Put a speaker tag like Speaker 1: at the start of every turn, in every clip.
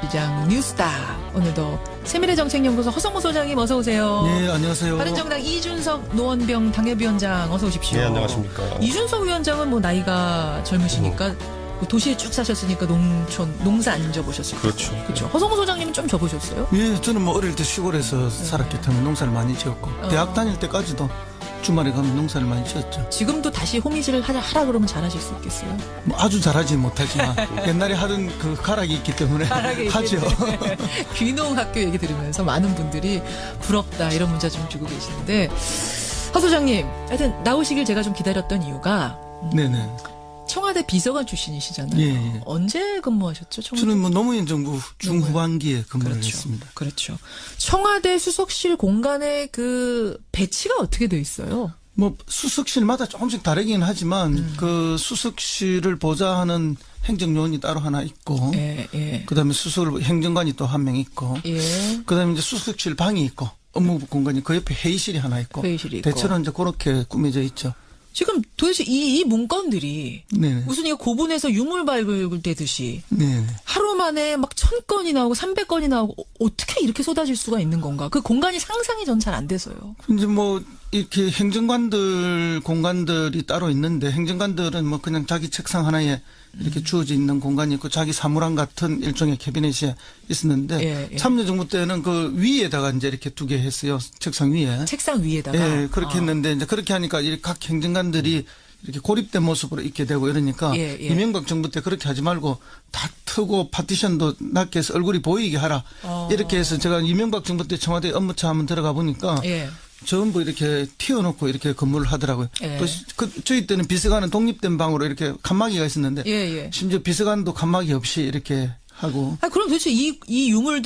Speaker 1: 비장 뉴스타. 오늘도 세미래정책연구소 허성무 소장님 어서 오세요.
Speaker 2: 네, 안녕하세요.
Speaker 1: 바른정당 이준석 노원병 당협위원장 어서 오십시오.
Speaker 3: 네, 안녕하십니까.
Speaker 1: 이준석 위원장은 뭐 나이가 젊으시니까 도시에 쭉 사셨으니까 농사 안 접으셨을 거예요.
Speaker 3: 그렇죠.
Speaker 1: 그렇죠. 허성무 소장님은 좀 접으셨어요?
Speaker 2: 예, 저는 뭐 어릴 때 시골에서 살았기 때문에 농사를 많이 지었고 대학 다닐 때까지도 주말에 가면 농사를 많이 지었죠.
Speaker 1: 지금도 다시 호미질을 하라 그러면 잘하실 수 있겠어요?
Speaker 2: 뭐 아주 잘하지 못하지만 옛날에 하던 그 가락이 있기 때문에 하죠.
Speaker 1: 귀농학교 얘기 들으면서 많은 분들이 부럽다 이런 문자 좀 주고 계시는데 허 소장님 하여튼 나오시길 제가 좀 기다렸던 이유가
Speaker 2: 네네.
Speaker 1: 청와대 비서관 출신이시잖아요.
Speaker 2: 예.
Speaker 1: 언제 근무하셨죠? 청와대?
Speaker 2: 저는 뭐 노무현 정부 중후반기에 근무를
Speaker 1: 그렇죠.
Speaker 2: 했습니다.
Speaker 1: 그렇죠. 청와대 수석실 공간의 그 배치가 어떻게 돼 있어요?
Speaker 2: 뭐 수석실마다 조금씩 다르긴 하지만 그 수석실을 보좌하는 행정요원이 따로 하나 있고,
Speaker 1: 예.
Speaker 2: 그다음에 수석 행정관이 또 한 명 있고,
Speaker 1: 예.
Speaker 2: 그다음에 이제 수석실 방이 있고, 업무 공간이 그 옆에 회의실이 하나 있고,
Speaker 1: 회의실이 있고.
Speaker 2: 대체로 이제 그렇게 꾸며져 있죠.
Speaker 1: 지금 도대체 이 문건들이
Speaker 2: 네.
Speaker 1: 무슨 이거 고분에서 유물 발굴되듯이
Speaker 2: 네.
Speaker 1: 하루 만에 막 1000건이 나오고 300건이 나오고 어떻게 이렇게 쏟아질 수가 있는 건가? 그 공간이 상상이 전 잘 안 돼서요.
Speaker 2: 이제 뭐 이렇게 행정관들 공간들이 따로 있는데 행정관들은 뭐 그냥 자기 책상 하나에 이렇게 주어져 있는 공간이 있고 자기 사무랑 같은 일종의 캐비넷이 있었는데
Speaker 1: 예.
Speaker 2: 참여정부 때는 그 위에다가 이제 이렇게 두 개 했어요. 책상 위에.
Speaker 1: 책상 위에다가.
Speaker 2: 예, 그렇게 했는데 이제 그렇게 하니까 이렇게 각 행정관들이 이렇게 고립된 모습으로 있게 되고 이러니까
Speaker 1: 예.
Speaker 2: 이명박 정부 때 그렇게 하지 말고 다 트고 파티션도 낮게 해서 얼굴이 보이게 하라. 이렇게 해서 제가 이명박 정부 때 청와대 업무차 한번 들어가 보니까
Speaker 1: 예.
Speaker 2: 전부 이렇게 튀어놓고 이렇게 근무를 하더라고요.
Speaker 1: 예.
Speaker 2: 또 저희 때는 비서관은 독립된 방으로 이렇게 칸막이가 있었는데
Speaker 1: 예.
Speaker 2: 심지어 비서관도 칸막이 없이 이렇게 하고.
Speaker 1: 그럼 도대체 이 유물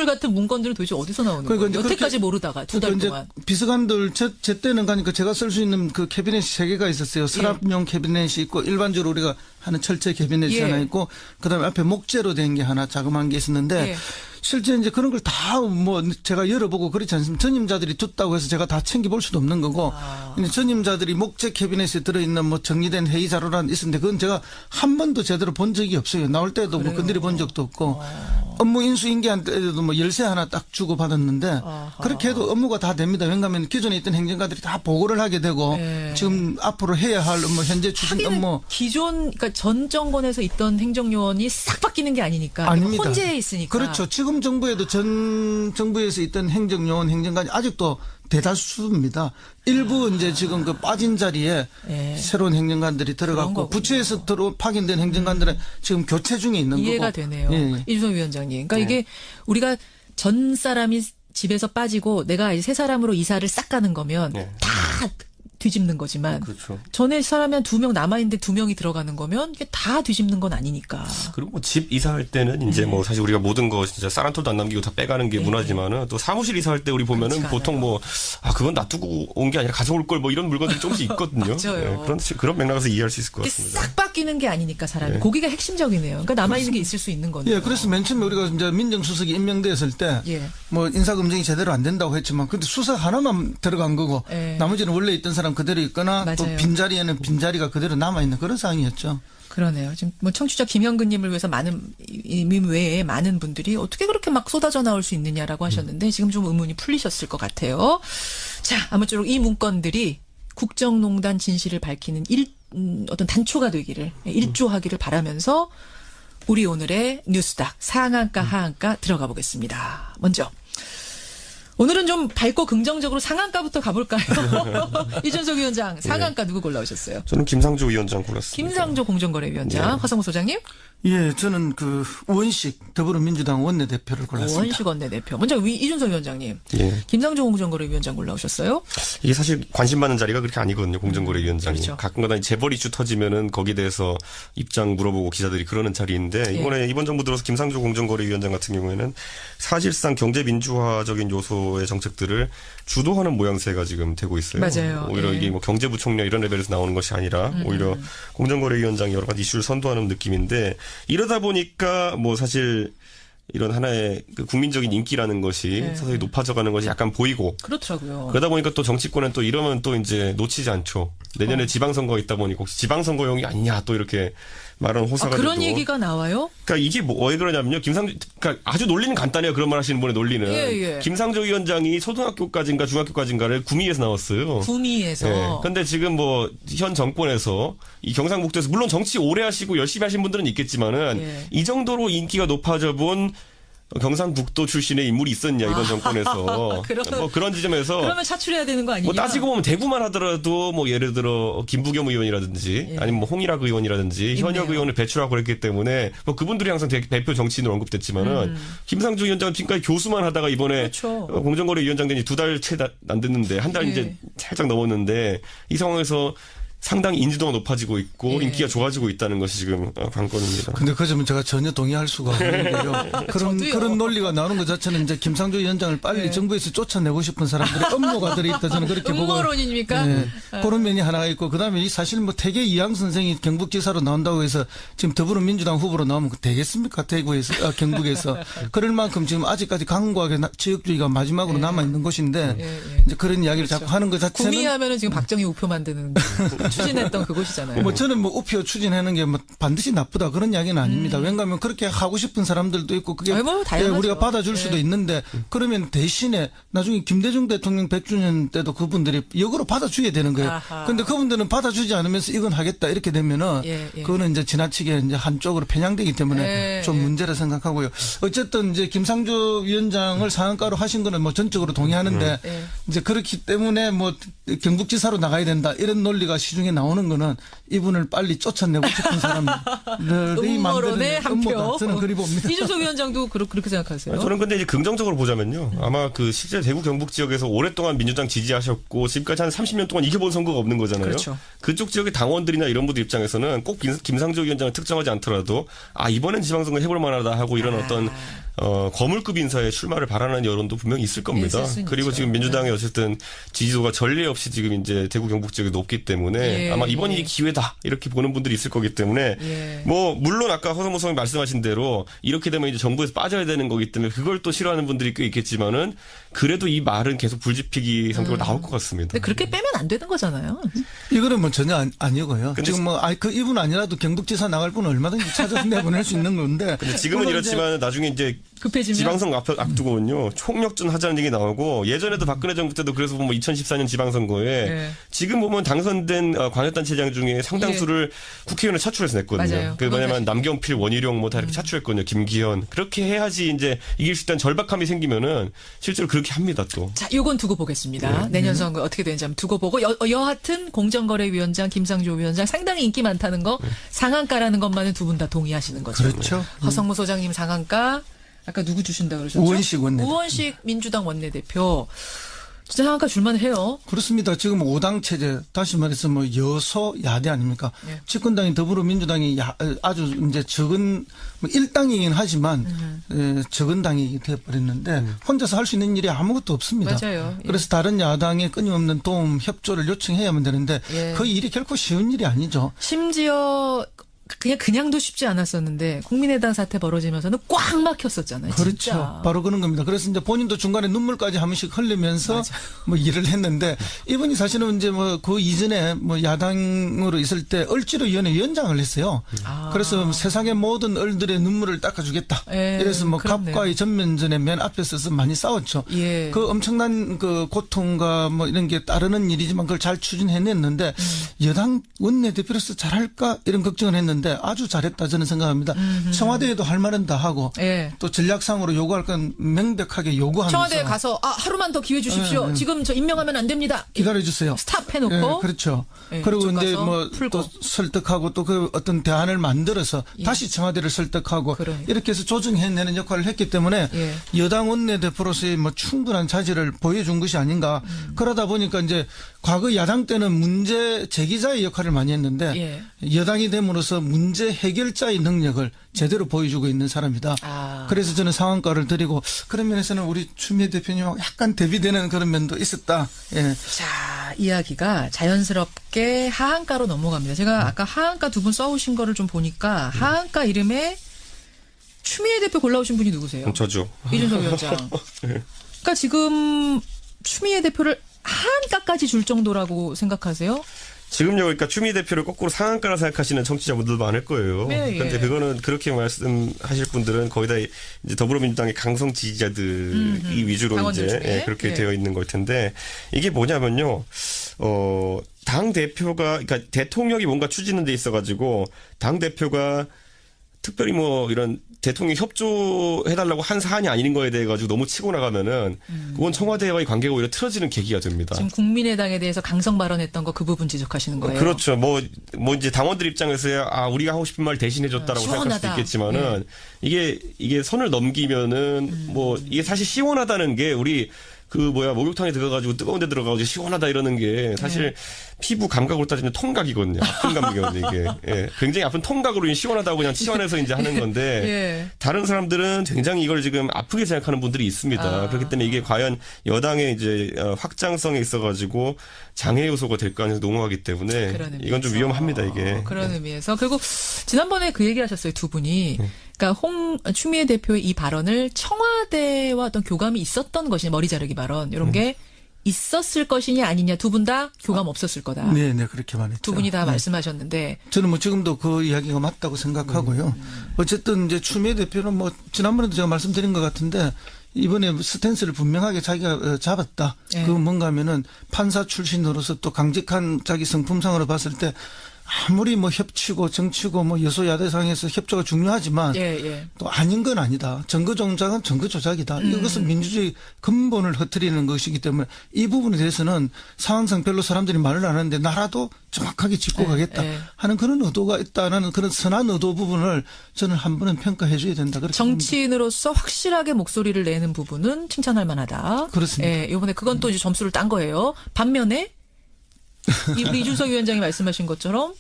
Speaker 1: 같은 문건들은 도대체 어디서 나오는
Speaker 2: 그러니까
Speaker 1: 거예요? 여태까지 모르다가 두 달 동안.
Speaker 2: 비서관들 제 때는 가니까 제가 쓸 수 있는 그 캐비넷이 3개가 있었어요. 서랍용 캐비넷이 있고 일반적으로 우리가 하는 철제 캐비넷이
Speaker 1: 예.
Speaker 2: 하나 있고 그다음에 앞에 목재로 된 게 하나 자그마한 게 있었는데
Speaker 1: 예.
Speaker 2: 실제 이제 그런 걸 다 뭐 제가 열어보고 그렇지 않습니까? 전임자들이 뒀다고 해서 제가 다 챙겨볼 수도 없는 거고 근데 전임자들이 목재 캐비넷에 들어있는 뭐 정리된 회의 자료란 있었는데 그건 제가 한 번도 제대로 본 적이 없어요. 나올 때도 뭐 건드려 본 적도 없고 업무 인수인계한 때도 뭐 열쇠 하나 딱 주고 받았는데 그렇게 해도 업무가 다 됩니다. 왜냐하면 기존에 있던 행정가들이 다 보고를 하게 되고
Speaker 1: 예.
Speaker 2: 지금 앞으로 해야 할 업무 현재 추진 업무
Speaker 1: 그러니까 전 정권에서 있던 행정요원이 싹 바뀌는 게 아니니까
Speaker 2: 아닙니다.
Speaker 1: 혼재해 있으니까.
Speaker 2: 그렇죠. 지금 정부에도 전 정부에서 있던 행정요원 행정관이 아직도 대다수입니다. 일부 이제 지금 그 빠진 자리에
Speaker 1: 예.
Speaker 2: 새로운 행정관들이 들어갔고 부처에서 파견된 행정관들은 지금 교체 중에 있는
Speaker 1: 이해가
Speaker 2: 거고.
Speaker 1: 되네요.
Speaker 2: 예.
Speaker 1: 이준석 위원장님. 그러니까
Speaker 2: 네.
Speaker 1: 이게 우리가 전 사람이 집에서 빠지고 내가 이제 새 사람으로 이사를 싹 가는 거면
Speaker 3: 네.
Speaker 1: 다 뒤집는 거지만
Speaker 3: 그렇죠.
Speaker 1: 전에 사람이 한 2명 남아있는데 2명이 들어가는 거면 이게 다 뒤집는 건 아니니까.
Speaker 3: 그리고 뭐 집 이사할 때는 이제 뭐 사실 우리가 모든 거 진짜 쌀 한 톨도 안 남기고 다 빼가는 게 문화지만은 또 사무실 이사할 때 우리 보면은
Speaker 1: 그렇지가
Speaker 3: 보통 뭐 그건 놔두고 온 게 아니라 가져올 걸 뭐 이런 물건들이 조금씩 있거든요.
Speaker 1: 맞아요.
Speaker 3: 그런 맥락에서 이해할 수 있을 것
Speaker 1: 이게
Speaker 3: 같습니다.
Speaker 1: 싹 바뀌는 게 아니니까 사람이.
Speaker 3: 네.
Speaker 1: 거기가 핵심적이네요. 그러니까 남아있는 게 있을 수 있는 거네요.
Speaker 2: 예, 그래서 맨 처음에 우리가 이제 민정수석이 임명됐을 때
Speaker 1: 예.
Speaker 2: 뭐 인사검증이 제대로 안 된다고 했지만 근데 수석 하나만 들어간 거고
Speaker 1: 예.
Speaker 2: 나머지는 원래 있던 사람 그대로 있거나 또
Speaker 1: 맞아요.
Speaker 2: 빈자리에는 빈자리가 그대로 남아있는 그런 상황이었죠.
Speaker 1: 그러네요. 지금 뭐 청취자 김현근님을 위해서 많은 임 외에 많은 분들이 어떻게 그렇게 막 쏟아져 나올 수 있느냐라고 하셨는데 지금 좀 의문이 풀리셨을 것 같아요. 자, 아무쪼록 이 문건들이 국정농단 진실을 밝히는 어떤 단초가 되기를 일조하기를 바라면서 우리 오늘의 뉴스닥 상한가 하한가 들어가 보겠습니다. 먼저. 오늘은 좀 밝고 긍정적으로 상한가부터 가볼까요? 이준석 위원장 상한가 누구 골라오셨어요?
Speaker 3: 저는 김상조 위원장 골랐습니다.
Speaker 1: 김상조 공정거래위원장, 허성무 소장님?
Speaker 2: 예, 저는 그 우원식 더불어민주당 원내대표를 골랐습니다.
Speaker 1: 원식 원내대표. 먼저 이준석 위원장님.
Speaker 3: 예.
Speaker 1: 김상조 공정거래위원장 골라오셨어요?
Speaker 3: 이게 사실 관심 받는 자리가 그렇게 아니거든요. 공정거래위원장이.
Speaker 1: 그렇죠.
Speaker 3: 가끔가다 재벌 이슈 터지면은 거기에 대해서 입장 물어보고 기자들이 그러는 자리인데 이번 정부 들어서 김상조 공정거래위원장 같은 경우에는 사실상 경제민주화적인 요소의 정책들을 주도하는 모양새가 지금 되고 있어요.
Speaker 1: 맞아요.
Speaker 3: 오히려
Speaker 1: 예.
Speaker 3: 이게 뭐 경제부총리 이런 레벨에서 나오는 것이 아니라 오히려 공정거래위원장이 여러 가지 이슈를 선도하는 느낌인데 이러다 보니까 뭐 사실 이런 하나의 그 국민적인 인기라는 것이 서서히 높아져가는 것이 약간 보이고
Speaker 1: 그렇더라고요.
Speaker 3: 그러다 보니까 또 정치권은 또 이러면 또 이제 놓치지 않죠. 내년에 지방선거가 있다 보니까 혹시 지방선거용이 아니냐 또 이렇게 말은 호사가 돼도.
Speaker 1: 그런 얘기가 나와요?
Speaker 3: 그러니까 이게 왜 그러냐면요. 그러니까 아주 논리는 간단해요. 그런 말 하시는 분의 논리는.
Speaker 1: 예.
Speaker 3: 김상조 위원장이 초등학교까지인가 중학교까지인가를 구미에서 나왔어요.
Speaker 1: 구미에서.
Speaker 3: 그런데 지금 뭐 현 정권에서 이 경상북도에서 물론 정치 오래 하시고 열심히 하신 분들은 있겠지만은 이 정도로 인기가 높아져 본 경상북도 출신의 인물이 있었냐 이번 정권에서 뭐 그런 지점에서
Speaker 1: 그러면 차출해야 되는 거 아니냐?
Speaker 3: 뭐 따지고 보면 대구만 하더라도 뭐 예를 들어 김부겸 의원이라든지 아니면 뭐 홍일학 의원이라든지 현역 의원을 배출하고 그랬기 때문에 뭐 그분들이 항상 대표 정치인으로 언급됐지만은 김상조 위원장은 지금까지 교수만 하다가 이번에
Speaker 1: 그렇죠.
Speaker 3: 공정거래위원장 된지 2달 채 안 됐는데 한 달 이제 살짝 넘었는데 이 상황에서 상당히 인지도가 높아지고 있고 인기가 좋아지고 있다는 것이 지금 관건입니다.
Speaker 2: 근데 그 점은 제가 전혀 동의할 수가 없는데요. 그런 논리가 나오는 것 자체는 이제 김상조 위원장을 빨리 정부에서 쫓아내고 싶은 사람들의 음모가 들어있다 저는 그렇게 보고.
Speaker 1: 음모론입니까?
Speaker 2: 그런 면이 하나가 있고 그다음에 이 사실 뭐 태계 이항 선생이 경북지사로 나온다고 해서 지금 더불어민주당 후보로 나오면 되겠습니까? 대구에서 경북에서 그럴 만큼 지금 아직까지 강국하게 지역주의가 마지막으로 남아 있는 곳인데 이제 그런 이야기를 자꾸 하는 것 자체는
Speaker 1: 구미하면은 지금 박정희 우표 만드는 추진했던 그곳이잖아요.
Speaker 2: 뭐 저는 뭐 우표 추진하는 게 뭐 반드시 나쁘다 그런 이야기는 아닙니다. 왜냐하면 그렇게 하고 싶은 사람들도 있고 그게
Speaker 1: 뭐 다양하죠.
Speaker 2: 우리가 받아줄 수도 있는데 그러면 대신에 나중에 김대중 대통령 100주년 때도 그분들이 역으로 받아줘야 되는 거예요. 그런데 그분들은 받아주지 않으면서 이건 하겠다 이렇게 되면은 그거는 이제 지나치게 이제 한쪽으로 편향되기 때문에 좀 문제라 생각하고요. 어쨌든 이제 김상조 위원장을 상한가로 하신 거는 뭐 전적으로 동의하는데 이제 그렇기 때문에 뭐 경북지사로 나가야 된다 이런 논리가 시중에 나오는 거는 이분을 빨리 쫓아내고 싶은 사람들이
Speaker 1: 음모론의 한 표.
Speaker 2: 저는 그리 봅니다.
Speaker 1: 이준석 위원장도 그렇게 생각하세요?
Speaker 3: 저는 근데 이제 긍정적으로 보자면요. 아마 그 실제 대구 경북 지역에서 오랫동안 민주당 지지하셨고 지금까지 한 30년 동안 이겨본 선거가 없는 거잖아요.
Speaker 1: 그렇죠.
Speaker 3: 그쪽 지역의 당원들이나 이런 분들 입장에서는 꼭 김상조 위원장을 특정하지 않더라도 이번엔 지방선거 해볼 만하다 하고 이런 어떤 거물급 인사의 출마를 바라는 여론도 분명히 있을 겁니다. 그리고 지금 민주당의 어쨌든 지지도가 전례 없이 지금 이제 대구 경북 지역에 높기 때문에 아마 이번이 기회다 이렇게 보는 분들이 있을 거기 때문에 뭐 물론 아까 허성모 선생님 말씀하신 대로 이렇게 되면 이제 정부에서 빠져야 되는 거기 때문에 그걸 또 싫어하는 분들이 꽤 있겠지만은 그래도 이 말은 계속 불지피기 성격으로 나올 것 같습니다.
Speaker 1: 근데 그렇게 빼면 안 되는 거잖아요.
Speaker 2: 이거는 뭐 전혀 아니고요. 지금 뭐 그 이분 아니라도 경북지사 나갈 분은 얼마든지 찾아서 내보낼 수 있는 건데.
Speaker 3: 근데 지금은 이렇지만 나중에 이제
Speaker 1: 급해지면
Speaker 3: 지방선거 앞두고는요 총력전 하자는 얘기 나오고 예전에도 박근혜 정부 때도 그래서 보면 2014년 지방선거에 지금 보면 당선된 광역단체장 중에 상당수를 국회의원을 차출해서 냈거든요.
Speaker 1: 맞아요.
Speaker 3: 그 뭐냐면 남경필, 원희룡 뭐 다 이렇게 차출했거든요. 김기현 그렇게 해야지 이제 이길 수 있다는 절박함이 생기면은 실제로 그렇게 합니다 또.
Speaker 1: 자, 요건 두고 보겠습니다. 내년 선거 어떻게 되는지 한번 두고 보고 여하튼 공정거래위원장 김상조 위원장 상당히 인기 많다는 거 상한가라는 것만은 두 분 다 동의하시는 거죠.
Speaker 2: 그렇죠.
Speaker 1: 허성무 소장님 상한가. 아까 누구 주신다 그러셨죠?
Speaker 2: 우원식 원내대표.
Speaker 1: 우원식 민주당 원내대표. 진짜 상한가 줄만해요.
Speaker 2: 그렇습니다. 지금 5당 체제 다시 말해서 뭐 여소 야대 아닙니까? 집권당인 더불어민주당이 아주 이제 적은 뭐 1당이긴 하지만 적은 당이 되어버렸는데 혼자서 할 수 있는 일이 아무것도 없습니다.
Speaker 1: 맞아요.
Speaker 2: 그래서 다른 야당의 끊임없는 도움 협조를 요청해야만 되는데 그 일이 결코 쉬운 일이 아니죠.
Speaker 1: 심지어 그냥도 쉽지 않았었는데 국민의당 사태 벌어지면서는 꽉 막혔었잖아요.
Speaker 2: 그렇죠.
Speaker 1: 진짜.
Speaker 2: 바로 그런 겁니다. 그래서 이제 본인도 중간에 눈물까지 한 번씩 흘리면서 뭐 일을 했는데 이분이 사실은 이제 뭐 그 이전에 뭐 야당으로 있을 때 을지로위원회 위원장을 했어요. 그래서 세상의 모든 을들의 눈물을 닦아주겠다. 그래서 뭐
Speaker 1: 그렇네요.
Speaker 2: 갑과의 전면전에 맨 앞에 서서 많이 싸웠죠. 그 엄청난 그 고통과 뭐 이런 게 따르는 일이지만 그걸 잘 추진해냈는데 여당 원내대표로서 잘할까 이런 걱정을 했는데 아주 잘했다 저는 생각합니다. 청와대에도 할 말은 다 하고 또 전략상으로 요구할 건 명백하게 요구하면서
Speaker 1: 청와대에 가서 하루만 더 기회 주십시오. 지금 저 임명하면 안 됩니다.
Speaker 2: 기다려주세요.
Speaker 1: 스탑 해놓고.
Speaker 2: 그렇죠. 그리고 이제 뭐 또 설득하고 또 그 어떤 대안을 만들어서 다시 청와대를 설득하고 이렇게 해서 조정해내는 역할을 했기 때문에 여당 원내대표로서의 뭐 충분한 자질을 보여준 것이 아닌가. 그러다 보니까 이제 과거 야당 때는 문제 제기자의 역할을 많이 했는데 여당이 됨으로써 문제 해결자의 능력을 제대로 보여주고 있는 사람이다. 그래서 저는 상한가를 드리고 그런 면에서는 우리 추미애 대표님하고 약간 대비되는 그런 면도 있었다.
Speaker 1: 자, 이야기가 자연스럽게 하한가로 넘어갑니다. 제가 아까 하한가 두 분 써오신 거를 좀 보니까 하한가 이름에 추미애 대표 골라오신 분이 누구세요?
Speaker 3: 저죠.
Speaker 1: 이준석 위원장. 그러니까 지금 추미애 대표를 하한가까지 줄 정도라고 생각하세요?
Speaker 3: 지금요, 그러니까 추미애 대표를 거꾸로 상한가라 생각하시는 청취자분들 많을 거예요.
Speaker 1: 네,
Speaker 3: 그런데
Speaker 1: 예.
Speaker 3: 그거는 그렇게 말씀하실 분들은 거의 다 이제 더불어민주당의 강성 지지자들이 위주로
Speaker 1: 당원들
Speaker 3: 이제
Speaker 1: 중에.
Speaker 3: 그렇게
Speaker 1: 예.
Speaker 3: 되어 있는 걸 텐데 이게 뭐냐면요, 당 대표가 그러니까 대통령이 뭔가 추진하는 데 있어가지고 당 대표가 특별히 뭐 이런 대통령 협조해달라고 한 사안이 아닌 거에 대해 가지고 너무 치고 나가면은 그건 청와대와의 관계가 오히려 틀어지는 계기가 됩니다.
Speaker 1: 지금 국민의당에 대해서 강성 발언했던 거 그 부분 지적하시는 거예요.
Speaker 3: 그렇죠. 뭐 이제 당원들 입장에서야 우리가 하고 싶은 말 대신해줬다라고 생각할 수도
Speaker 1: 시원하다.
Speaker 3: 있겠지만은 이게 선을 넘기면은 뭐 이게 사실 시원하다는 게 우리 목욕탕에 들어가지고 뜨거운 데 들어가고 시원하다 이러는 게 사실 피부 감각으로 따지면 통각이거든요. 아픈 감각이거든요, 이게. 예. 굉장히 아픈 통각으로 시원하다고 그냥 시원해서 이제 하는 건데
Speaker 1: 예.
Speaker 3: 다른 사람들은 굉장히 이걸 지금 아프게 생각하는 분들이 있습니다. 그렇기 때문에 이게 과연 여당의 이제 확장성에 있어가지고 장애 요소가 될 가능성이 농후하기 때문에
Speaker 1: 그런 의미에서.
Speaker 3: 이건 좀 위험합니다, 이게.
Speaker 1: 그런 의미에서. 그리고 지난번에 그 얘기 하셨어요, 두 분이. 그러니까 추미애 대표의 이 발언을 청와대와 어떤 교감이 있었던 것이냐, 머리 자르기 발언, 이런 게 있었을 것이냐 아니냐, 두 분 다 교감 없었을 거다.
Speaker 2: 네, 그렇게 말했죠.
Speaker 1: 두 분이 다
Speaker 2: 네.
Speaker 1: 말씀하셨는데.
Speaker 2: 저는 뭐 지금도 그 이야기가 맞다고 생각하고요. 어쨌든 이제 추미애 대표는 뭐 지난번에도 제가 말씀드린 것 같은데 이번에 스탠스를 분명하게 자기가 잡았다.
Speaker 1: 예.
Speaker 2: 그 뭔가 하면은 판사 출신으로서 또 강직한 자기 성품상으로 봤을 때 아무리 뭐 협치고 정치고 뭐 여소야대상에서 협조가 중요하지만
Speaker 1: 예.
Speaker 2: 또 아닌 건 아니다. 정거 조작은 정거 조작이다. 이것은 민주주의 근본을 흐트리는 것이기 때문에 이 부분에 대해서는 상황상 별로 사람들이 말을 안 하는데 나라도 정확하게 짚고 가겠다 하는 그런 의도가 있다는 그런 선한 의도 부분을 저는 한 번은 평가해 줘야 된다. 그렇게 봅니다.
Speaker 1: 정치인으로서 확실하게 목소리를 내는 부분은 칭찬할 만하다.
Speaker 2: 그렇습니다.
Speaker 1: 예, 이번에 그건 또 이제 점수를 딴 거예요. 반면에 우리 이준석 위원장이 말씀하신 것처럼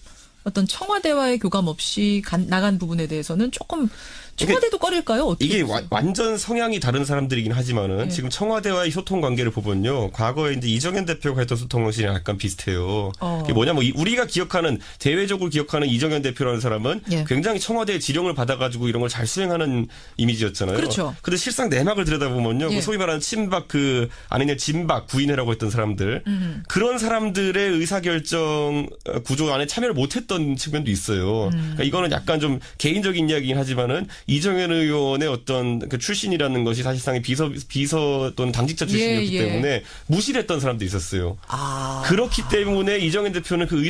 Speaker 1: 어떤 청와대와의 교감 없이 나간 부분에 대해서는 조금 청와대도 꺼릴까요? 어떻게
Speaker 3: 이게
Speaker 1: 보세요?
Speaker 3: 완전 성향이 다른 사람들이긴 하지만은 지금 청와대와의 소통 관계를 보면요. 과거에 이제 이정현 대표가 했던 소통 방식이랑 약간 비슷해요. 이게 뭐냐면 우리가 기억하는 대외적으로 기억하는 이정현 대표라는 사람은
Speaker 1: 예.
Speaker 3: 굉장히 청와대의 지령을 받아가지고 이런 걸 잘 수행하는 이미지였잖아요.
Speaker 1: 그렇죠.
Speaker 3: 근데 실상 내막을 들여다보면요.
Speaker 1: 예.
Speaker 3: 그 소위 말하는 친박 아니면 진박 구인회라고 했던 사람들 그런 사람들의 의사결정 구조 안에 참여를 못했던 측면도 있어요. 그러니까 이거는 약간 좀 개인적인 이야기긴 하지만은 이정현 의원의 어떤 그 출신이라는 것이 사실상 비서 또는 당직자 출신이었기 때문에 무시를 했던 사람도 있었어요. 그렇기 때문에 이정현 대표는 그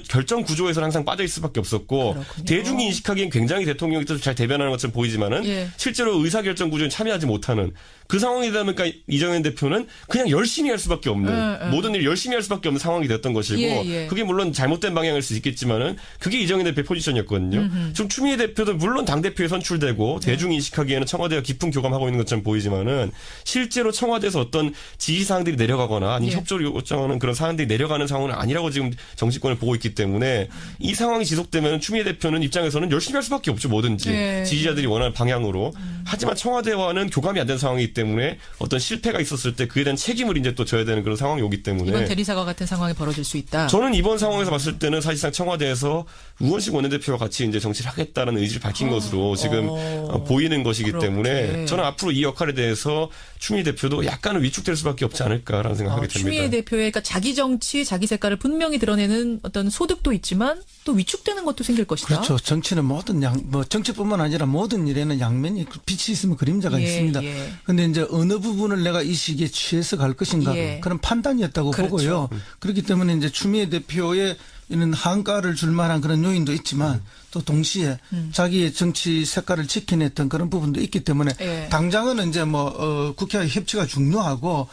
Speaker 3: 결정 구조에서 항상 빠져 있을 수밖에 없었고
Speaker 1: 그렇군요.
Speaker 3: 대중이 인식하기엔 굉장히 대통령이 뜻을 잘 대변하는 것처럼 보이지만은 실제로 의사결정 구조에 참여하지 못하는 그 상황이다 보니까 이정현 대표는 그냥 열심히 할 수밖에 없는 모든 일을 열심히 할 수밖에 없는 상황이 됐던 것이고 그게 물론 잘못된 방향일 수 있겠지만은 그게 이정현 대표의 포지션이었거든요. 지금 추미애 대표도 물론 당대표에 선출되고 대중이 인식하기에는 청와대와 깊은 교감하고 있는 것처럼 보이지만은 실제로 청와대에서 어떤 지시사항들이 내려가거나 아니면 협조를 요청하는 그런 사항들이 내려가는 상황은 아니라고 지금 정치권을 보고 있기 때문에 이 상황이 지속되면 추미애 대표는 입장에서는 열심히 할 수밖에 없죠. 뭐든지 지지자들이 원하는 방향으로. 하지만 청와대와는 교감이 안 된 상황이기 때문에 어떤 실패가 있었을 때 그에 대한 책임을 이제 또 져야 되는 그런 상황이 오기 때문에
Speaker 1: 이번 대리사과 같은 상황이 벌어질 수 있다.
Speaker 3: 저는 이번 상황에서 봤을 때는 사실상 청와대에서 우원식 원내대표와 같이 이제 정치를 하겠다는 의지를 밝힌 것으로 지금 보이는 것이기
Speaker 1: 그렇게.
Speaker 3: 때문에 저는 앞으로 이 역할에 대해서 추미애 대표도 약간은 위축될 수밖에 없지 않을까라는 생각하게 됩니다.
Speaker 1: 추미애 대표의 그러니까 자기 정치, 자기 색깔을 분명히 드러내는 어떤 소득도 있지만 또 위축되는 것도 생길 것이다.
Speaker 2: 그렇죠. 정치는 정치뿐만 아니라 모든 일에는 양면이 빛이 있으면 그림자가 있습니다. 그런데 이제 어느 부분을 내가 이 시기에 취해서 갈 것인가 그런 판단이었다고 보고요. 그렇기 때문에 이제 추미애 대표의 이런 한가를 줄 만한 그런 요인도 있지만 또 동시에 자기의 정치 색깔을 지켜냈던 그런 부분도 있기 때문에 당장은 이제 국회와 협치가 중요하고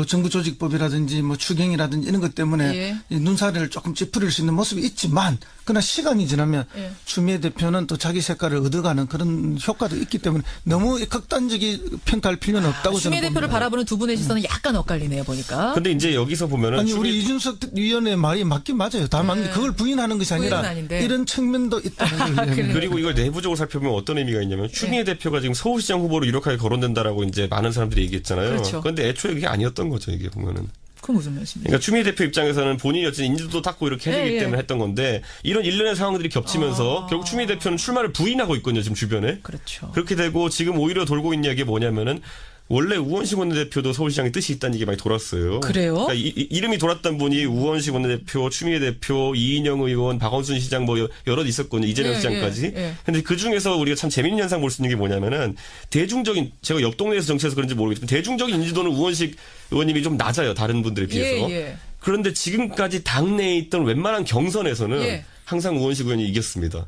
Speaker 2: 정부조직법이라든지 추경이라든지 이런 것 때문에 이 눈살을 조금 찌푸릴 수 있는 모습이 있지만 그러나 시간이 지나면 추미애 대표는 또 자기 색깔을 얻어가는 그런 효과도 있기 때문에 너무 극단적인 평가할 필요는 없다고 저는
Speaker 1: 추미애 대표를
Speaker 2: 봅니다.
Speaker 1: 바라보는 두 분의 시선은 약간 엇갈리네요, 보니까.
Speaker 3: 근데 이제 여기서 보면은
Speaker 2: 아니 우리 이준석 위원의 말이 맞긴 맞아요. 다만 그걸 부인하는 것이 아니라 이런 측면도 있다는 거예요.
Speaker 3: 그리고 이걸 내부적으로 살펴보면 어떤 의미가 있냐면 추미애 대표가 지금 서울시장 후보로 유력하게 거론된다라고 이제 많은 사람들이 얘기했잖아요.
Speaker 1: 그렇죠.
Speaker 3: 그런데 애초에 그게 아니었던 거죠, 이게 보면은.
Speaker 1: 그 무슨 말씀이세요?
Speaker 3: 그러니까 추미애 대표 입장에서는 본인이 어쨌든 인지도도 닦고 이렇게 해주기 때문에 했던 건데 이런 일련의 상황들이 겹치면서 결국 추미애 대표는 출마를 부인하고 있거든요, 지금 주변에.
Speaker 1: 그렇죠.
Speaker 3: 그렇게 되고 지금 오히려 돌고 있는 이야기가 뭐냐면은 원래 우원식 원내대표도 서울시장의 뜻이 있다는 얘기 많이 돌았어요.
Speaker 1: 그래요?
Speaker 3: 그러니까 이름이 돌았던 분이 우원식 원내대표, 추미애 대표, 이인영 의원, 박원순 시장 뭐 여럿 있었거든요. 이재명 시장까지. 근데 그 중에서 우리가 참 재밌는 현상 볼 수 있는 게 뭐냐면은 대중적인, 제가 옆 동네에서 정치해서 그런지 모르겠지만 대중적인 인지도는 우원식 의원님이 좀 낮아요. 다른 분들에 비해서. 그런데 지금까지 당내에 있던 웬만한 경선에서는 항상 우원식 의원이 이겼습니다.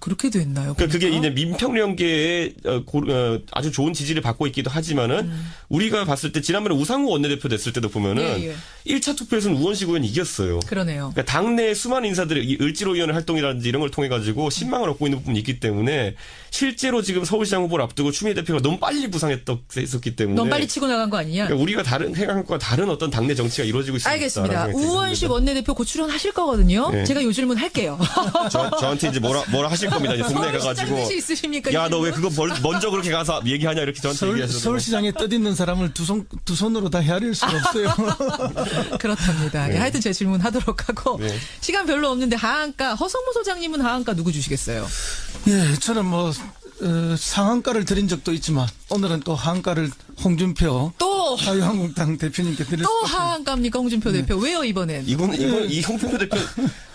Speaker 1: 그렇게 됐나요?
Speaker 3: 그러니까 그게 이제 민평령계의 아주 좋은 지지를 받고 있기도 하지만은 우리가 봤을 때 지난번에 우상호 원내대표 됐을 때도 보면은 1차 투표에서는 우원식 의원이 이겼어요.
Speaker 1: 그러네요.
Speaker 3: 그러니까 당내 수많은 인사들이 을지로위원회 활동이라든지 이런 걸 통해 가지고 신망을 얻고 있는 부분이 있기 때문에 실제로 지금 서울시장 후보를 앞두고 추미애 대표가 너무 빨리 부상했었기 때문에
Speaker 1: 너무 빨리 치고 나간 거 아니냐?
Speaker 3: 그러니까 우리가 생각과 다른 어떤 당내 정치가 이루어지고 있습니다.
Speaker 1: 알겠습니다. 우원식 원내대표 곧 출연하실 거거든요. 제가 요 질문 할게요.
Speaker 3: 저한테 이제 뭐라 하실 겁니다. 이제 동네 가가지고
Speaker 1: 있으십니까?
Speaker 3: 야, 너 왜 그거 먼저 그렇게 가서 얘기하냐 이렇게 저한테 얘기하셔서
Speaker 2: 서울시장에 뜻있는 사람을 두 손으로 다 헤아릴 수가 없어요.
Speaker 1: 그렇답니다. 예, 하여튼 제 질문 하도록 하고 시간 별로 없는데 하한가 허성무 소장님은 하한가 누구 주시겠어요?
Speaker 2: 예, 저는 뭐 상한가를 드린 적도 있지만 오늘은 또 하한가를 홍준표
Speaker 1: 또
Speaker 2: 자유한국당 대표님께 드릴
Speaker 1: 또
Speaker 2: 수 있습니다.
Speaker 1: 하한가입니까 홍준표 대표? 왜요 이번엔?
Speaker 3: 이 홍준표 대표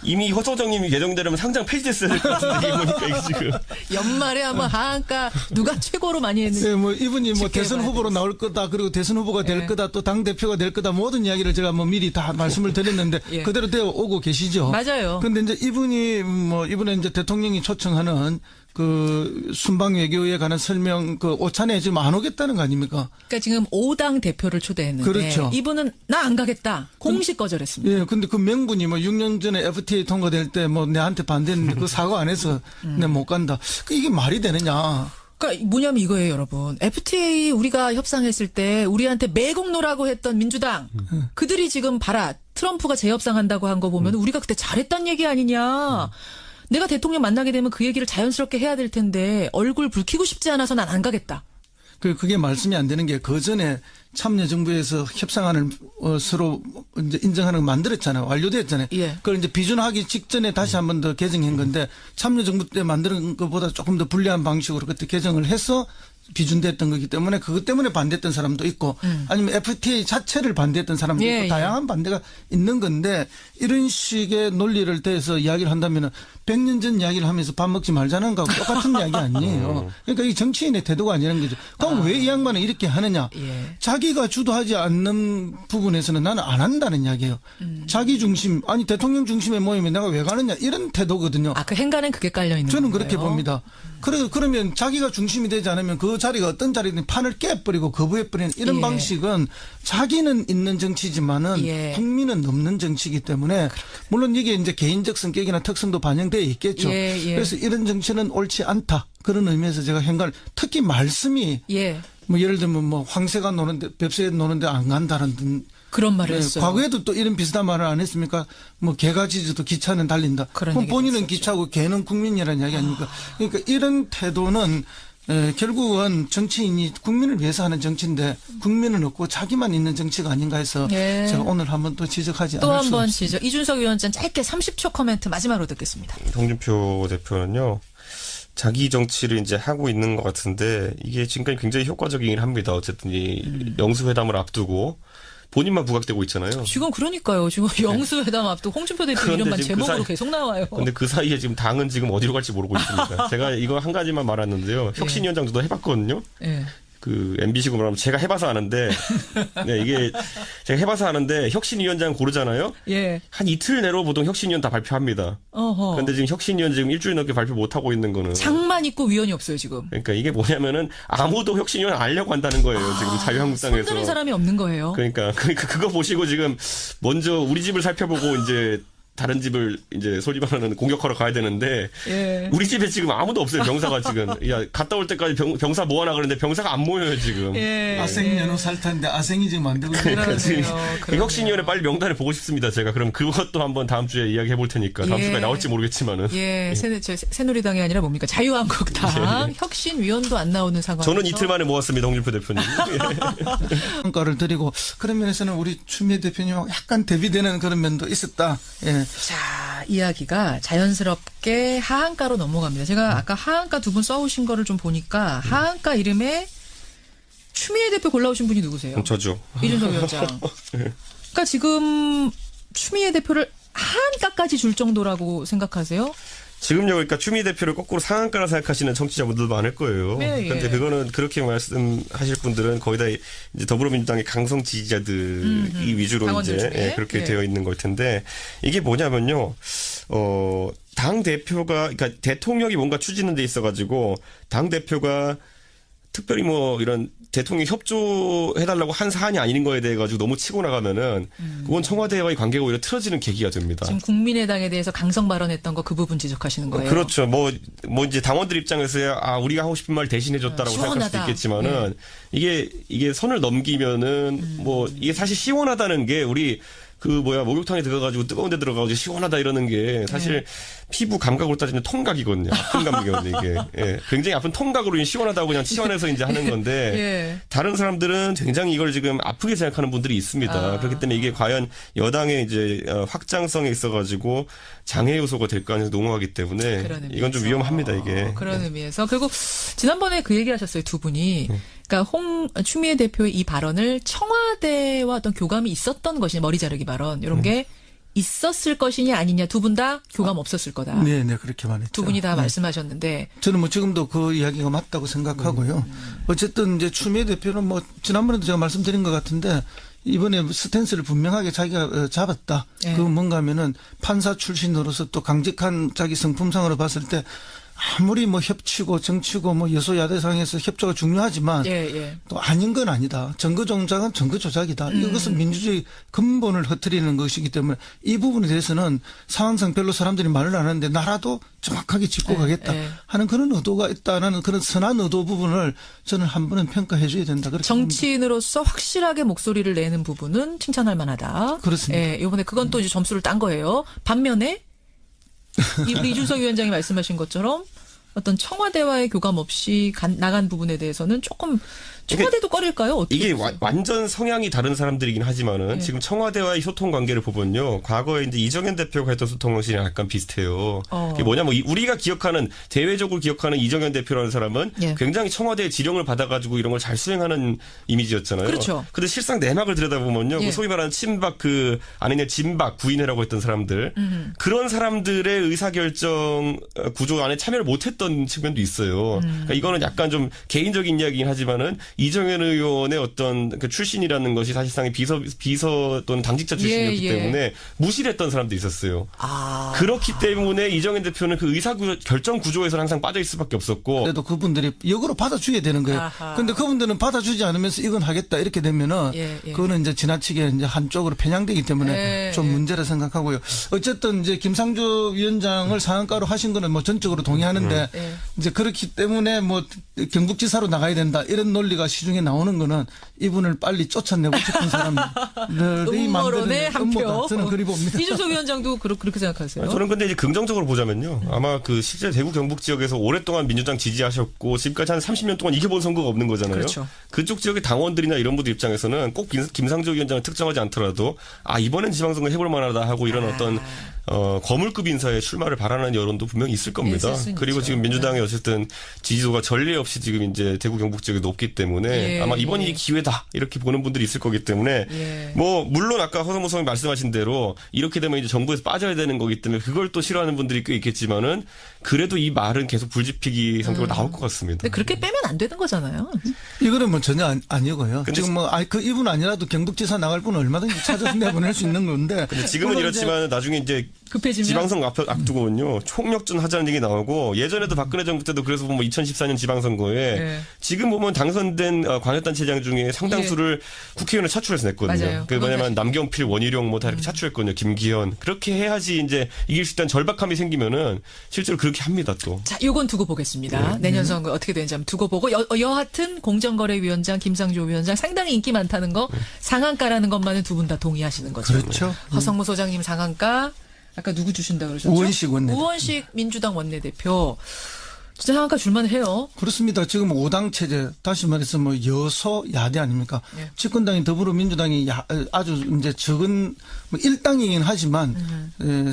Speaker 3: 이미 허소정님이 개정되려면 상장 폐지됐어야 될 것 같은데 이게 보니까 이게 지금
Speaker 1: 연말에 아마 하한가 누가 최고로 많이 했는지.
Speaker 2: 네, 뭐 이분이 뭐
Speaker 1: 지켜봐야
Speaker 2: 대선 후보로 나올 거다, 그리고 대선 후보가 될 거다, 또 당 대표가 될 거다, 모든 이야기를 제가 뭐 미리 다 말씀을 드렸는데 그대로 되어 오고 계시죠.
Speaker 1: 맞아요.
Speaker 2: 근데 이제 이번에 이제 대통령이 초청하는 그 순방 외교에 관한 설명 그 오찬에 지금 안 오겠다는 거 아닙니까?
Speaker 1: 그러니까 지금 5당 대표를 초대했는데
Speaker 2: 그렇죠.
Speaker 1: 이분은 나 안 가겠다. 공식 거절했습니다.
Speaker 2: 예, 근데 그 명분이 뭐 6년 전에 FTA 통과될 때 뭐 내한테 반대했는데 그 사과 안 해서 내 못 간다. 이게 말이 되느냐?
Speaker 1: 그러니까 뭐냐면 이거예요, 여러분. FTA 우리가 협상했을 때 우리한테 매국노라고 했던 민주당 그들이 지금 봐라. 트럼프가 재협상한다고 한 거 보면 우리가 그때 잘했단 얘기 아니냐. 내가 대통령 만나게 되면 그 얘기를 자연스럽게 해야 될 텐데 얼굴 붉히고 싶지 않아서 난 안 가겠다.
Speaker 2: 그게 말씀이 안 되는 게 그 전에 참여정부에서 협상안을 서로 이제 인정하는 걸 만들었잖아요. 완료됐잖아요. 그걸 이제 비준하기 직전에 다시 한 번 더 개정한 건데 참여정부 때 만드는 것보다 조금 더 불리한 방식으로 그때 개정을 해서 비준됐던 거기 때문에 그것 때문에 반대했던 사람도 있고 아니면 FTA 자체를 반대했던 사람도 있고 다양한 반대가 있는 건데 이런 식의 논리를 대해서 이야기를 한다면은 100년 전 이야기를 하면서 밥 먹지 말자는 거하고 똑같은 이야기 아니에요. 그러니까 이 정치인의 태도가 아니라는 거죠. 그럼 왜 이 양반은 이렇게 하느냐. 자기가 주도하지 않는 부분에서는 나는 안 한다는 이야기예요. 자기 중심, 아니 대통령 중심의 모임에 내가 왜 가느냐 이런 태도거든요.
Speaker 1: 그 행간엔 그게 깔려 있는
Speaker 2: 저는
Speaker 1: 건가요?
Speaker 2: 그렇게 봅니다. 그러면 자기가 중심이 되지 않으면 그 자리가 어떤 자리든 판을 깨버리고 거부해버리는 이런 방식은 자기는 있는 정치지만은 국민은 없는 정치이기 때문에 물론 이게 이제 개인적 성격이나 특성도 반영되어 있겠죠. 그래서 이런 정치는 옳지 않다. 그런 의미에서 제가 행간을 특히 말씀이 뭐 예를 들면 뭐 황새가 노는데 뱁새가 노는데 안 간다는
Speaker 1: 그런 말을 했어요.
Speaker 2: 과거에도 또 이런 비슷한 말을 안 했습니까? 뭐 개가 짖어도 기차는 달린다. 그럼 본인은 기차고 개는 국민이라는 이야기 아닙니까? 그러니까 이런 태도는 결국은 정치인이 국민을 위해서 하는 정치인데 국민은 없고 자기만 있는 정치가 아닌가 해서 제가 오늘 한번 또 지적하지 않을 수 없습니다. 또 한 번
Speaker 1: 지적. 이준석 위원장 짧게 30초 코멘트 마지막으로 듣겠습니다.
Speaker 3: 홍준표 대표는요. 자기 정치를 이제 하고 있는 것 같은데 이게 지금까지 굉장히 효과적이긴 합니다. 어쨌든 이 영수회담을 앞두고 본인만 부각되고 있잖아요.
Speaker 1: 지금 그러니까요. 지금 영수회담 앞두고 홍준표 대표 이름만 제목으로 계속 나와요.
Speaker 3: 근데 그 사이에 지금 당은 지금 어디로 갈지 모르고 있습니다. 제가 이거 한 가지만 말았는데요. 혁신위원장도 해봤거든요. 그 MBC 구분하면 제가 해봐서 아는데 이게 제가 해봐서 아는데 혁신위원장 고르잖아요. 한 이틀 내로 보통 혁신위원 다 발표합니다. 그런데 지금 혁신위원 지금 일주일 넘게 발표 못 하고 있는 거는
Speaker 1: 장만 있고 위원이 없어요 지금.
Speaker 3: 그러니까 이게 뭐냐면은 아무도 혁신위원 알려고 한다는 거예요. 지금 자유한국당에서.
Speaker 1: 손드는 사람이 없는 거예요.
Speaker 3: 그러니까 그거 보시고 지금 먼저 우리 집을 살펴보고 이제. 다른 집을 이제 소리 말하는 공격하러 가야 되는데 우리 집에 지금 아무도 없어요. 병사가 지금 갔다 올 때까지 병사 모아나 그러는데 병사가 안 모여요 지금.
Speaker 2: 아생 연호 살타인데 아생이 지금 안 되고
Speaker 3: 그러니까 지금 혁신위원회 빨리 명단을 보고 싶습니다. 제가 그럼 그것도 한번 다음 주에 이야기해 볼 테니까 다음 주까지 나올지 모르겠지만은.
Speaker 1: 새누리당이 아니라 뭡니까 자유한국당 혁신위원도 안 나오는 상황.
Speaker 3: 저는 이틀 만에 모았습니다. 홍준표 대표님.
Speaker 2: 평가를 드리고 그런 면에서는 우리 추미애 대표님하고 약간 대비되는 그런 면도 있었다.
Speaker 1: 자, 이야기가 자연스럽게 하한가로 넘어갑니다. 제가 아까 하한가 두 분 써오신 거를 좀 보니까 하한가 이름에 추미애 대표 골라오신 분이 누구세요?
Speaker 3: 저죠.
Speaker 1: 이준석 위원장. 그러니까 지금 추미애 대표를 하한가까지 줄 정도라고 생각하세요?
Speaker 3: 지금요, 그러니까 추미애 대표를 거꾸로 상한가라 생각하시는 청취자분들도 많을 거예요.
Speaker 1: 네,
Speaker 3: 그런데
Speaker 1: 예.
Speaker 3: 그거는 그렇게 말씀하실 분들은 거의 다 이제 더불어민주당의 강성 지지자들이 위주로
Speaker 1: 당원들
Speaker 3: 이제
Speaker 1: 중에.
Speaker 3: 그렇게
Speaker 1: 예.
Speaker 3: 되어 있는 걸 텐데 이게 뭐냐면요, 당 대표가 그러니까 대통령이 뭔가 추진하는 데 있어가지고 당 대표가 특별히 뭐 이런 대통령 협조해달라고 한 사안이 아닌 거에 대해 가지고 너무 치고 나가면은 그건 청와대와의 관계가 오히려 틀어지는 계기가 됩니다.
Speaker 1: 지금 국민의당에 대해서 강성 발언했던 거 그 부분 지적하시는 거예요.
Speaker 3: 그렇죠. 뭐 이제 당원들 입장에서야 우리가 하고 싶은 말 대신해줬다라고 생각할 수도
Speaker 1: 시원하다.
Speaker 3: 있겠지만은 이게 선을 넘기면은 뭐 이게 사실 시원하다는 게 우리 목욕탕에 들어가가지고 뜨거운 데 들어가가지고 시원하다 이러는 게 사실 피부 감각으로 따지면 통각이거든요. 아픈 감각이거든요, 이게. 예. 굉장히 아픈 통각으로 시원하다고 그냥 시원해서 이제 하는 건데
Speaker 1: 예.
Speaker 3: 다른 사람들은 굉장히 이걸 지금 아프게 생각하는 분들이 있습니다. 그렇기 때문에 이게 과연 여당의 이제 확장성에 있어가지고 장애 요소가 될 가능성이 농후하기 때문에
Speaker 1: 그런 의미에서.
Speaker 3: 이건 좀 위험합니다, 이게.
Speaker 1: 그런 의미에서. 그리고 지난번에 그 얘기 하셨어요, 두 분이. 그러니까 추미애 대표의 이 발언을 청와대와 어떤 교감이 있었던 것이냐, 머리 자르기 발언. 이런 게 있었을 것이냐 아니냐 두 분 다 교감 없었을 거다.
Speaker 2: 네, 그렇게 말했죠.
Speaker 1: 두 분이 다 말씀하셨는데.
Speaker 2: 저는 뭐 지금도 그 이야기가 맞다고 생각하고요. 어쨌든 이제 추미애 대표는 뭐 지난번에도 제가 말씀드린 것 같은데 이번에 스탠스를 분명하게 자기가 잡았다.
Speaker 1: 예.
Speaker 2: 그 뭔가 하면은 판사 출신으로서 또 강직한 자기 성품상으로 봤을 때 아무리 뭐 협치고 정치고 뭐 여소야대상에서 협조가 중요하지만
Speaker 1: 예.
Speaker 2: 또 아닌 건 아니다. 정거 조작은 정거 조작이다. 이것은 민주주의 근본을 흐트리는 것이기 때문에 이 부분에 대해서는 상황상 별로 사람들이 말을 안 하는데 나라도 정확하게 짚고 가겠다 하는 그런 의도가 있다는 그런 선한 의도 부분을 저는 한 번은 평가해 줘야 된다. 그렇게
Speaker 1: 정치인으로서 확실하게 목소리를 내는 부분은 칭찬할 만하다.
Speaker 2: 그렇습니다.
Speaker 1: 예, 이번에 그건 또 이제 점수를 딴 거예요. 반면에 우리 이준석 위원장이 말씀하신 것처럼 어떤 청와대와의 교감 없이 나간 부분에 대해서는 조금 청와대도 꺼릴까요? 어떻게
Speaker 3: 이게
Speaker 1: 보세요?
Speaker 3: 완전 성향이 다른 사람들이긴 하지만은 지금 청와대와의 소통 관계를 보면요. 과거에 이제 이정현 대표가 했던 소통 방식이랑 약간 비슷해요. 그게 뭐냐면 우리가 기억하는 대외적으로 기억하는 이정현 대표라는 사람은
Speaker 1: 예.
Speaker 3: 굉장히 청와대의 지령을 받아가지고 이런 걸 잘 수행하는 이미지였잖아요.
Speaker 1: 그렇죠.
Speaker 3: 근데 실상 내막을 들여다보면요.
Speaker 1: 예.
Speaker 3: 소위 말하는 친박 아니면 진박 구인회라고 했던 사람들 그런 사람들의 의사결정 구조 안에 참여를 못했던 측면도 있어요. 그러니까 이거는 약간 좀 개인적인 이야기긴 하지만은 이정현 의원의 어떤 그 출신이라는 것이 사실상 비서 또는 당직자 출신이었기 때문에 무시를 했던 사람도 있었어요. 그렇기 때문에 이정현 대표는 그 의사결정 구조에서 항상 빠져 있을 수밖에 없었고.
Speaker 2: 그래도 그분들이 역으로 받아줘야 되는 거예요. 그런데 그분들은 받아주지 않으면서 이건 하겠다 이렇게 되면은 그거는 이제 지나치게 이제 한쪽으로 편향되기 때문에 좀 문제라 생각하고요. 어쨌든 이제 김상조 위원장을 상한가로 하신 거는 뭐 전적으로 동의하는데 이제 그렇기 때문에 뭐 경북지사로 나가야 된다 이런 논리가 시중에 나오는 거는 이분을 빨리 쫓아내고 싶은 사람들이
Speaker 1: 음모론의 한 표.
Speaker 2: 저는 그리 봅니다.
Speaker 1: 이준석 위원장도 그렇게 생각하세요?
Speaker 3: 저는 근데 이제 긍정적으로 보자면요. 아마 그 실제 대구 경북 지역에서 오랫동안 민주당 지지하셨고 지금까지 한 30년 동안 이겨본 선거가 없는 거잖아요.
Speaker 1: 그렇죠.
Speaker 3: 그쪽 지역의 당원들이나 이런 분들 입장에서는 꼭 김상조 위원장을 특정하지 않더라도 이번엔 지방선거 해볼 만하다 하고 이런 어떤 거물급 인사의 출마를 바라는 여론도 분명히 있을 겁니다. 그리고 지금 민주당이 어쨌든 지지도가 전례 없이 지금 이제 대구 경북 지역에 높기 때문에 아마 이번이 기회다 이렇게 보는 분들이 있을 거기 때문에 뭐 물론 아까 허성모 선생님 말씀하신 대로 이렇게 되면 이제 정부에서 빠져야 되는 거기 때문에 그걸 또 싫어하는 분들이 꽤 있겠지만은 그래도 이 말은 계속 불지피기 성격으로 나올 것 같습니다.
Speaker 1: 근데 그렇게 빼면 안 되는 거잖아요.
Speaker 2: 이거는 뭐 전혀 아니고요. 지금 뭐 그 이분 아니라도 경북지사 나갈 분은 얼마든지 찾아서 내보낼 수 있는 건데.
Speaker 3: 근데 지금은 이렇지만 나중에 이제
Speaker 1: 급해지면
Speaker 3: 지방선거 앞두고는요 총력전 하자는 얘기 나오고 예전에도 박근혜 정부 때도 그래서 보면 2014년 지방선거에 지금 보면 당선된 광역단체장 중에 상당수를 국회의원을 차출해서 냈거든요.
Speaker 1: 맞아요.
Speaker 3: 그 뭐냐면 남경필, 원희룡 뭐 다 이렇게 차출했거든요. 김기현 그렇게 해야지 이제 이길 수 있다는 절박함이 생기면은 실제로 그렇게 합니다 또.
Speaker 1: 자, 요건 두고 보겠습니다. 내년 선거 어떻게 되는지 한번 두고 보고 여하튼 공정거래위원장 김상조 위원장 상당히 인기 많다는 거 상한가라는 것만은 두 분 다 동의하시는 거죠.
Speaker 2: 그렇죠.
Speaker 1: 허성모 소장님 상한가. 아까 누구 주신다 그러셨죠?
Speaker 2: 우원식 원내대표.
Speaker 1: 우원식 민주당 원내대표. 진짜 상한가 줄만해요.
Speaker 2: 그렇습니다. 지금 5당 체제, 다시 말해서 뭐 여소야대 아닙니까?
Speaker 1: 예.
Speaker 2: 집권당인 더불어민주당이 아주 이제 적은 뭐 1당이긴 하지만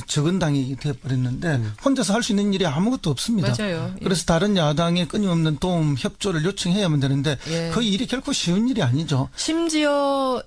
Speaker 2: 적은 당이 되어버렸는데 혼자서 할 수 있는 일이 아무것도 없습니다.
Speaker 1: 맞아요. 예.
Speaker 2: 그래서 다른 야당의 끊임없는 도움, 협조를 요청해야만 되는데
Speaker 1: 예.
Speaker 2: 그 일이 결코 쉬운 일이 아니죠.
Speaker 1: 심지어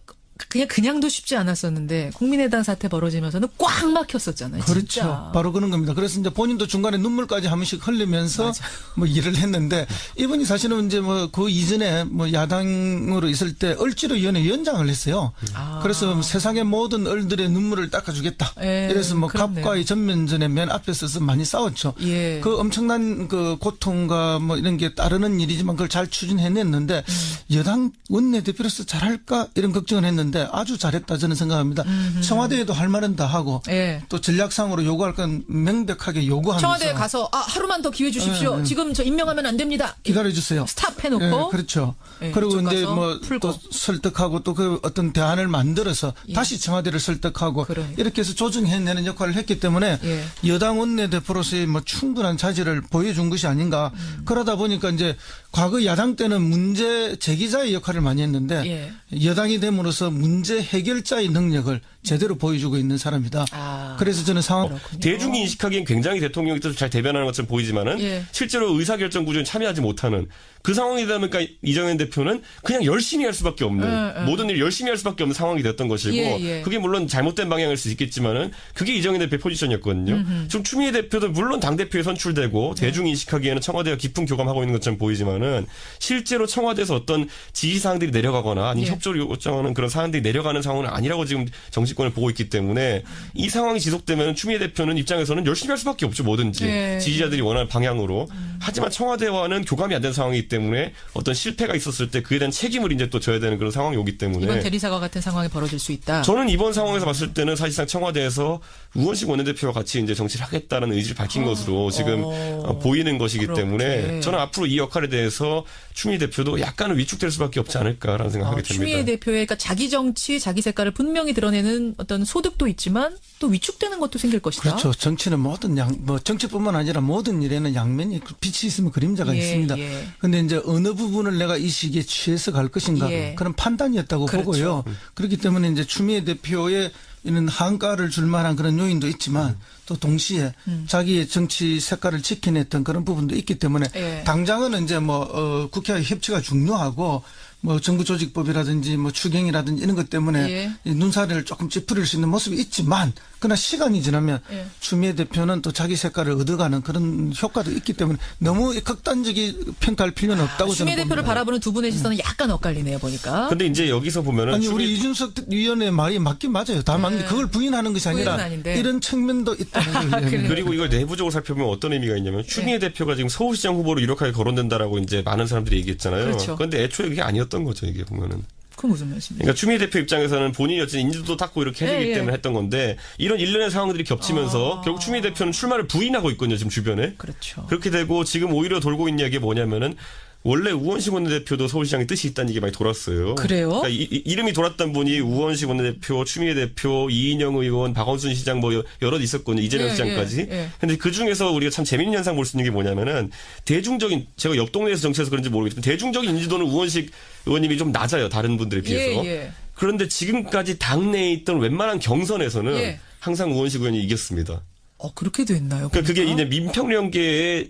Speaker 1: 그냥도 쉽지 않았었는데 국민의당 사태 벌어지면서는 꽉 막혔었잖아요.
Speaker 2: 그렇죠.
Speaker 1: 진짜.
Speaker 2: 바로 그런 겁니다. 그래서 이제 본인도 중간에 눈물까지 한 번씩 흘리면서
Speaker 1: 맞아.
Speaker 2: 뭐 일을 했는데 이분이 사실은 이제 뭐 그 이전에 뭐 야당으로 있을 때 을지로위원회 위원장을 했어요.
Speaker 1: 아.
Speaker 2: 그래서 세상의 모든 을들의 눈물을 닦아주겠다.
Speaker 1: 예,
Speaker 2: 이래서 뭐
Speaker 1: 그렇네요.
Speaker 2: 갑과의 전면전에 맨 앞에 서서 많이 싸웠죠.
Speaker 1: 예.
Speaker 2: 그 엄청난 그 고통과 뭐 이런 게 따르는 일이지만 그걸 잘 추진해냈는데 여당 원내대표로서 잘할까 이런 걱정을 했는데 아주 잘했다 저는 생각합니다. 청와대에도 할 말은 다 하고
Speaker 1: 예.
Speaker 2: 또 전략상으로 요구할 건 명백하게 요구하면서
Speaker 1: 청와대에 가서 하루만 더 기회 주십시오. 지금 저 임명하면 안 됩니다.
Speaker 2: 기다려주세요.
Speaker 1: 스탑 해놓고.
Speaker 2: 예, 그렇죠.
Speaker 1: 예,
Speaker 2: 그리고
Speaker 1: 이쪽
Speaker 2: 이제
Speaker 1: 가서
Speaker 2: 뭐
Speaker 1: 풀고.
Speaker 2: 또 설득하고 또 그 어떤 대안을 만들어서
Speaker 1: 예.
Speaker 2: 다시 청와대를 설득하고
Speaker 1: 그러니까.
Speaker 2: 이렇게 해서 조정해내는 역할을 했기 때문에
Speaker 1: 예.
Speaker 2: 여당 원내대표로서의 뭐 충분한 자질을 보여준 것이 아닌가. 그러다 보니까 이제 과거 야당 때는 문제 제기자의 역할을 많이 했는데 여당이 됨으로써 문제 해결자의 능력을 제대로 보여주고 있는 사람이다.
Speaker 1: 아.
Speaker 2: 그래서 저는 상황
Speaker 3: 대중이 인식하기엔 굉장히 대통령이 뜻을 잘 대변하는 것처럼 보이지만은
Speaker 1: 예.
Speaker 3: 실제로 의사결정 구조에 참여하지 못하는 그 상황이 되다 보니까 이정현 대표는 그냥 열심히 할 수밖에 없는 모든 일 열심히 할 수밖에 없는 상황이 됐던 것이고
Speaker 1: 예.
Speaker 3: 그게 물론 잘못된 방향일 수 있겠지만은 그게 이정현 대표의 포지션이었거든요. 지금 추미애 대표도 물론 당대표에 선출되고 대중이 인식하기에는 청와대와 깊은 교감하고 있는 것처럼 보이지만은 실제로 청와대에서 어떤 지시사항들이 내려가거나 아니면
Speaker 1: 예.
Speaker 3: 협조를 요청하는 그런 사항들이 내려가는 상황은 아니라고 지금 정치권을 보고 있기 때문에 이 상황이 지속되면 추미애 대표는 입장에서는 열심히 할 수밖에 없죠. 뭐든지
Speaker 1: 예.
Speaker 3: 지지자들이 원하는 방향으로. 하지만 청와대와는 교감이 안 된 상황이기 때문에 어떤 실패가 있었을 때 그에 대한 책임을 이제 또 져야 되는 그런 상황이 오기 때문에
Speaker 1: 이번 대리사과 같은 상황이 벌어질 수 있다.
Speaker 3: 저는 이번 상황에서 봤을 때는 사실상 청와대에서 우원식 원내대표와 같이 이제 정치를 하겠다는 의지를 밝힌 것으로 지금 보이는 것이기
Speaker 1: 그렇게.
Speaker 3: 때문에 저는 앞으로 이 역할에 대해서 추미애 대표도 약간은 위축될 수밖에 없지 않을까라는 생각하게 됩니다.
Speaker 1: 추미애 대표의 그러니까 자기 정치, 자기 색깔을 분명히 드러내는 어떤 소득도 있지만 또 위축되는 것도 생길 것이다.
Speaker 2: 그렇죠. 정치는 모든 뭐 정치뿐만 아니라 모든 일에는 양면이 빛이 있으면 그림자가
Speaker 1: 예,
Speaker 2: 있습니다.
Speaker 1: 예.
Speaker 2: 그런데 이제 어느 부분을 내가 이 시기에 취해서 갈 것인가
Speaker 1: 예.
Speaker 2: 그런 판단이었다고
Speaker 1: 그렇죠.
Speaker 2: 보고요. 그렇기 때문에 이제 추미애 대표의 이런 한가를 줄 만한 그런 요인도 있지만 또 동시에 자기의 정치 색깔을 지켜냈던 그런 부분도 있기 때문에
Speaker 1: 예.
Speaker 2: 당장은 이제 뭐 국회와 협치가 중요하고 뭐 정부조직법이라든지 뭐 추경이라든지 이런 것 때문에
Speaker 1: 예.
Speaker 2: 이 눈살을 조금 찌푸릴 수 있는 모습이 있지만 그러나 시간이 지나면
Speaker 1: 예.
Speaker 2: 추미애 대표는 또 자기 색깔을 얻어가는 그런 효과도 있기 때문에 너무 극단적인 평가할 필요는 없다고
Speaker 1: 추미애
Speaker 2: 저는
Speaker 1: 대표를
Speaker 2: 봅니다.
Speaker 1: 바라보는 두 분의 시선은 약간 엇갈리네요, 보니까.
Speaker 3: 근데 이제 여기서 보면은
Speaker 2: 아니 우리 이준석 위원의 말이 맞긴 맞아요. 다 맞는데 그걸 부인하는 것이 아니라
Speaker 1: 부인은 아닌데.
Speaker 2: 이런 측면도 있다는 걸
Speaker 1: 그래요.
Speaker 3: 그리고 이걸 내부적으로 살펴보면 어떤 의미가 있냐면 추미애 대표가 지금 서울시장 후보로 유력하게 거론된다라고 이제 많은 사람들이 얘기했잖아요.
Speaker 1: 그렇죠.
Speaker 3: 그런데 애초에 그게 아니었던 거죠, 이게 보면은.
Speaker 1: 그 무슨 말씀이세요?
Speaker 3: 그러니까 추미애 대표 입장에서는 본인이 어쨌든 인지도도 닦고 이렇게 해주기
Speaker 1: 예.
Speaker 3: 때문에 했던 건데 이런 일련의 상황들이 겹치면서 결국 추미애 대표는 출마를 부인하고 있거든요, 지금 주변에.
Speaker 1: 그렇죠.
Speaker 3: 그렇게 되고 지금 오히려 돌고 있는 이야기가 뭐냐면은 원래 우원식 원내대표도 서울시장에 뜻이 있다는 얘기 많이 돌았어요.
Speaker 1: 그래요?
Speaker 3: 그러니까 이름이 돌았던 분이 우원식 원내대표, 추미애 대표, 이인영 의원, 박원순 시장 뭐 여럿 있었거든요. 이재명
Speaker 1: 예,
Speaker 3: 시장까지.
Speaker 1: 예.
Speaker 3: 근데 그 중에서 우리가 참 재밌는 현상 볼 수 있는 게 뭐냐면은 대중적인 제가 옆 동네에서 정치해서 그런지 모르겠지만 대중적인 인지도는 우원식 의원님이 좀 낮아요. 다른 분들에 비해서.
Speaker 1: 예.
Speaker 3: 그런데 지금까지 당내에 있던 웬만한 경선에서는
Speaker 1: 예.
Speaker 3: 항상 우원식 의원이 이겼습니다.
Speaker 1: 그렇게 됐나요?
Speaker 3: 그러니까 그게
Speaker 1: 보니까?
Speaker 3: 이제 민평령계의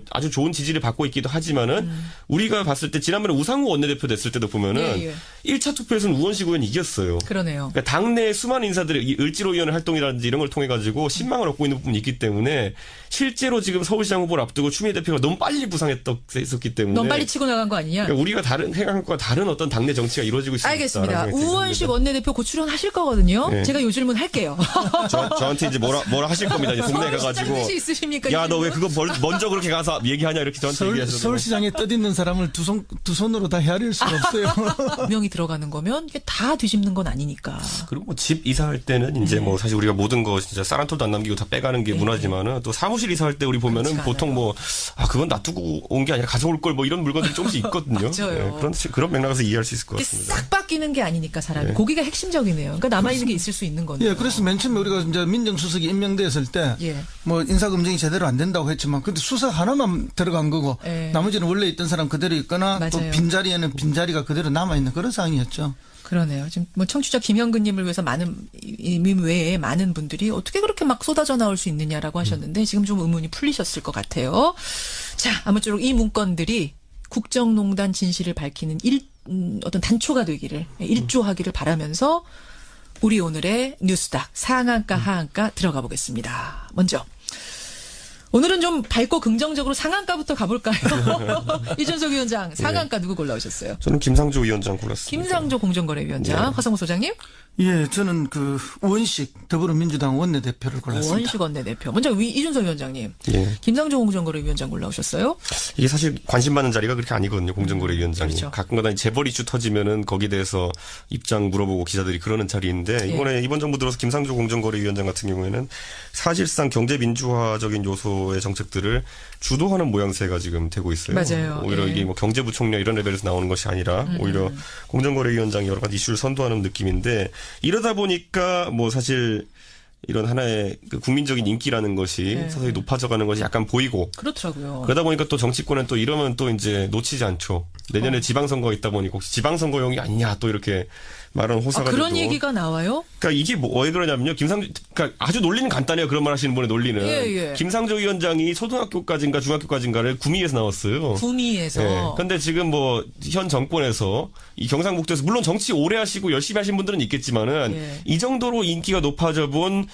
Speaker 3: 아주 좋은 지지를 받고 있기도 하지만은 우리가 봤을 때 지난번에 우상호 원내대표 됐을 때도 보면은 1차 투표에서는 우원식 의원이 이겼어요.
Speaker 1: 그러네요.
Speaker 3: 그러니까 당내 수많은 인사들이 이 을지로위원회 활동이라든지 이런 걸 통해 가지고 신망을 얻고 있는 부분이 있기 때문에 실제로 지금 서울시장 후보를 앞두고 추미애 대표가 너무 빨리 부상했었기 때문에
Speaker 1: 너무 빨리 치고 나간 거 아니냐?
Speaker 3: 그러니까 우리가 다른 생각과 다른 어떤 당내 정치가 이루어지고 있습니다.
Speaker 1: 알겠습니다. 우원식 원내대표 곧 출연하실 거거든요.
Speaker 3: 네.
Speaker 1: 제가 요 질문 할게요.
Speaker 3: 저한테 이제 뭐라 하실 겁니다. 이제 동네 가가지고
Speaker 1: 서울시장 뜻이 있으십니까?
Speaker 3: 야 너 왜 그거 먼저 그렇게 가서 얘기하냐 이렇게 저한테 얘기하셔서
Speaker 2: 서울시장에 뜻있는 사람을 두 손으로 다 헤아릴 수가 없어요.
Speaker 1: 명이 들어가는 거면 이게 다 뒤집는 건 아니니까.
Speaker 3: 그리고 뭐 집 이사할 때는 이제 뭐 사실 우리가 모든 거 진짜 쌀 한 톨도 안 남기고 다 빼가는 게 문화지만은 또 사무실 이사할 때 우리 보면은
Speaker 1: 그렇지
Speaker 3: 보통 뭐 그건 놔두고 온 게 아니라 가져올 걸 뭐 이런 물건들이 조금씩 있거든요.
Speaker 1: 맞아요.
Speaker 3: 그런 맥락에서 이해할 수 있을 것
Speaker 1: 이게
Speaker 3: 같습니다.
Speaker 1: 싹 바뀌는 게 아니니까 사람이.
Speaker 3: 네.
Speaker 1: 거기가 핵심적이네요. 그러니까 남아있는 게 있을 수 있는 거네요.
Speaker 2: 예, 그래서 맨 처음에 우리가 이제 민정수석이 임명돼 청와대였을 때
Speaker 1: 예.
Speaker 2: 뭐 인사검증이 제대로 안 된다고 했지만 근데 수사 하나만 들어간 거고
Speaker 1: 예.
Speaker 2: 나머지는 원래 있던 사람 그대로 있거나 또
Speaker 1: 맞아요.
Speaker 2: 빈자리에는 빈자리가 그대로 남아있는 그런 상황이었죠.
Speaker 1: 그러네요. 지금 뭐 청취자 김현근님을 위해서 님 외에 많은 분들이 어떻게 그렇게 막 쏟아져 나올 수 있느냐라고 하셨는데 지금 좀 의문이 풀리셨을 것 같아요. 자, 아무쪼록 이 문건들이 국정농단 진실을 밝히는 어떤 단초가 되기를 일조하기를 바라면서 우리 오늘의 뉴스닥 상한가 하한가 들어가 보겠습니다. 먼저 오늘은 좀 밝고 긍정적으로 상한가부터 가볼까요? 이준석 위원장 상한가 누구 골라오셨어요?
Speaker 3: 저는 김상조 위원장 골랐습니다.
Speaker 1: 김상조 공정거래위원장, 화성호 소장님?
Speaker 2: 예, 저는 그 우원식 더불어민주당 원내대표를 골랐습니다.
Speaker 1: 원식 원내대표. 먼저 이준석 위원장님.
Speaker 3: 예.
Speaker 1: 김상조 공정거래위원장 골라오셨어요?
Speaker 3: 이게 사실 관심 받는 자리가 그렇게 아니거든요. 공정거래위원장이.
Speaker 1: 그렇죠.
Speaker 3: 가끔가다 재벌 이슈 터지면은 거기에 대해서 입장 물어보고 기자들이 그러는 자리인데 이번 정부 들어서 김상조 공정거래위원장 같은 경우에는 사실상 경제민주화적인 요소의 정책들을 주도하는 모양새가 지금 되고 있어요.
Speaker 1: 맞아요.
Speaker 3: 오히려
Speaker 1: 예.
Speaker 3: 이게 뭐 경제부총리 이런 레벨에서 나오는 것이 아니라 오히려 공정거래위원장이 여러 가지 이슈를 선도하는 느낌인데 이러다 보니까 뭐 사실 이런 하나의 그 국민적인 인기라는 것이
Speaker 1: 네.
Speaker 3: 서서히 높아져가는 것이 약간 보이고
Speaker 1: 그렇더라고요.
Speaker 3: 그러다 보니까 또 정치권은 또 이러면 또 이제 놓치지 않죠. 내년에 지방선거가 있다 보니까 혹시 지방선거용이 아니냐 또 이렇게 말하는 호사가
Speaker 1: 그런
Speaker 3: 되고.
Speaker 1: 얘기가 나와요?
Speaker 3: 그러니까 이게 왜 그러냐면요. 그러니까 아주 논리는 간단해요. 그런 말 하시는 분의 논리는.
Speaker 1: 예.
Speaker 3: 김상조 위원장이 초등학교까지인가 중학교까지인가를 구미에서 나왔어요.
Speaker 1: 구미에서.
Speaker 3: 예. 근데 지금 뭐 현 정권에서 이 경상북도에서 물론 정치 오래 하시고 열심히 하신 분들은 있겠지만은
Speaker 1: 예.
Speaker 3: 이 정도로 인기가 높아져 본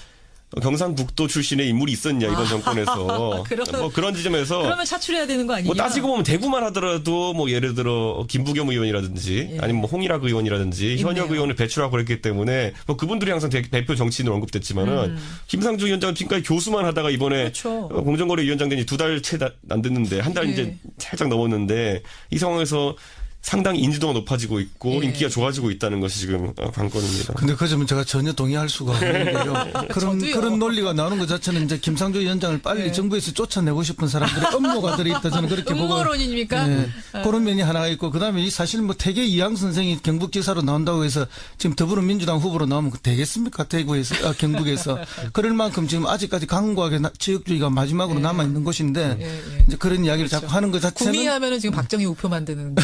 Speaker 3: 경상북도 출신의 인물이 있었냐 이번 정권에서 뭐 그런 지점에서
Speaker 1: 그러면 차출해야 되는 거 아니냐?
Speaker 3: 뭐 따지고 보면 대구만 하더라도 뭐 예를 들어 김부겸 의원이라든지 아니면 뭐 홍일학 의원이라든지 현역 의원을 배출하고 그랬기 때문에 뭐 그분들이 항상 대표 정치인으로 언급됐지만은 김상조 위원장은 지금까지 교수만 하다가 이번에
Speaker 1: 그렇죠.
Speaker 3: 공정거래위원장 된지 2달 채 안 됐는데 한 달 이제 살짝 넘었는데 이 상황에서 상당히 인지도가 높아지고 있고 인기가 좋아지고 있다는 것이 지금 관건입니다.
Speaker 2: 근데 그 점은 제가 전혀 동의할 수가 없는 게요. 그런 논리가 나오는 것 자체는 이제 김상조 위원장을 빨리 정부에서 쫓아내고 싶은 사람들의 음모가 들어있다 저는 그렇게 보고.
Speaker 1: 음모론입니까?
Speaker 2: 그런 면이 하나가 있고 그다음에 이 사실 뭐 태계 이항 선생이 경북지사로 나온다고 해서 지금 더불어민주당 후보로 나오면 되겠습니까? 대구에서 경북에서 그럴 만큼 지금 아직까지 강고하게 지역주의가 마지막으로 남아 있는 곳인데 이제 그런 이야기를 자꾸 하는 것 자체는
Speaker 1: 구미하면은 지금 박정희 우표 만드는